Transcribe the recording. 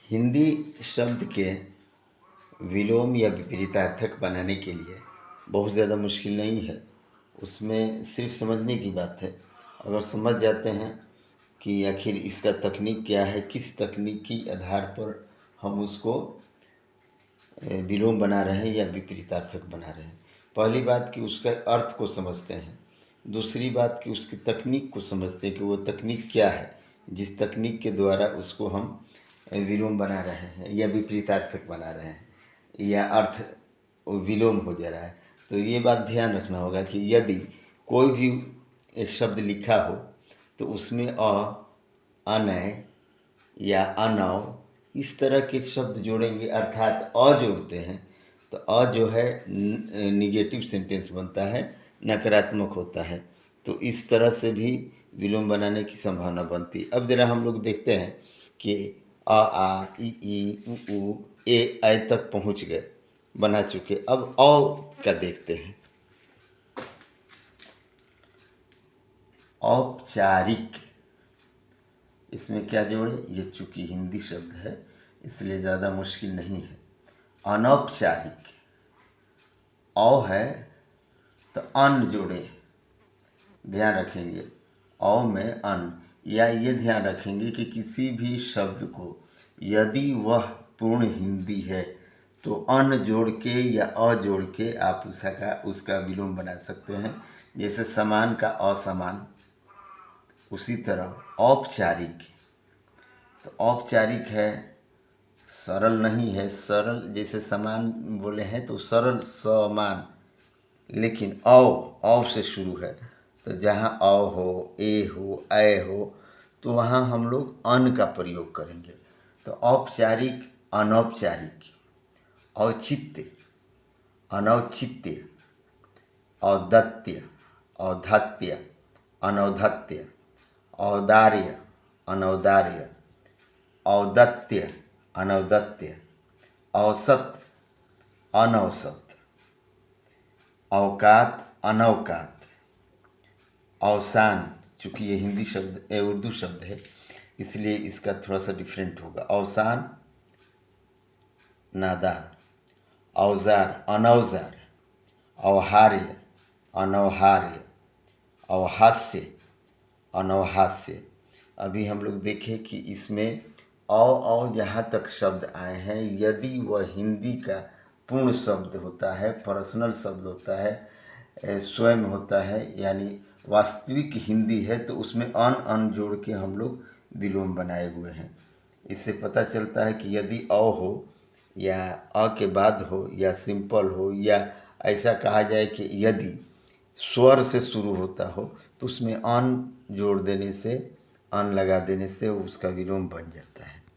हिंदी शब्द के विलोम या विपरीतार्थक बनाने के लिए बहुत ज़्यादा मुश्किल नहीं है। उसमें सिर्फ समझने की बात है। अगर समझ जाते हैं कि आखिर इसका तकनीक क्या है, किस तकनीक की आधार पर हम उसको विलोम बना रहे हैं या विपरीतार्थक बना रहे हैं। पहली बात कि उसका अर्थ को समझते हैं। दूसरी बात कि उसकी तकनीक को समझते हैं कि वो तकनीक क्या है, जिस तकनीक के द्वारा उसको हम विलोम बना रहे हैं या विपरीतार्थक बना रहे हैं या अर्थ विलोम हो जा रहा है। तो ये बात ध्यान रखना होगा कि यदि कोई भी शब्द लिखा हो तो उसमें अनय या अनव इस तरह के शब्द जोड़ेंगे, अर्थात जोड़ते हैं तो जो है निगेटिव सेंटेंस बनता है, नकारात्मक होता है। तो इस तरह से भी विलोम बनाने की संभावना बनती है। अब जरा हम लोग देखते हैं कि आ ई उ ए तक पहुंच गए, बना चुके। अब का देखते हैं। औपचारिक, इसमें क्या जोड़े? ये चूंकि हिंदी शब्द है इसलिए ज़्यादा मुश्किल नहीं है। अनौपचारिक, औ है तो अन जोड़े, ध्यान रखेंगे औ में अन, या ये ध्यान रखेंगे कि किसी भी शब्द को यदि वह पूर्ण हिंदी है तो अन जोड़ के या जोड़ के आप उसका विलोम बना सकते हैं। जैसे समान का असमान, उसी तरह औपचारिक, तो औपचारिक है, सरल नहीं है। सरल जैसे समान बोले हैं तो सरल समान, लेकिन औ से शुरू है तो जहाँ हो, ए हो, ऐ हो तो वहाँ हम लोग अन का प्रयोग करेंगे। तो औपचारिक, अनौपचारिक, औचित्य, अनौचित्य, औदत्य, औद्धत्य, अनौद्धत्य, औदार्य, अनौदार्य, औदत्य, अनौदत्य, औसत, अनौसत, औकात, अनौकात, अवसान, चूँकि ये हिंदी शब्द उर्दू शब्द है इसलिए इसका थोड़ा सा डिफरेंट होगा। अवसान, नादान, औजार, अनौजार, औहार्य, अनौहार्य, औहास्य, अनौहास्य। अभी हम लोग देखें कि इसमें औ जहाँ तक शब्द आए हैं, यदि वह हिंदी का पूर्ण शब्द होता है, पर्सनल शब्द होता है, स्वयं होता है, यानी वास्तविक हिंदी है, तो उसमें अन जोड़ के हम लोग विलोम बनाए हुए हैं। इससे पता चलता है कि यदि हो या के बाद हो या सिंपल हो, या ऐसा कहा जाए कि यदि स्वर से शुरू होता हो तो उसमें अन जोड़ देने से, अन लगा देने से उसका विलोम बन जाता है।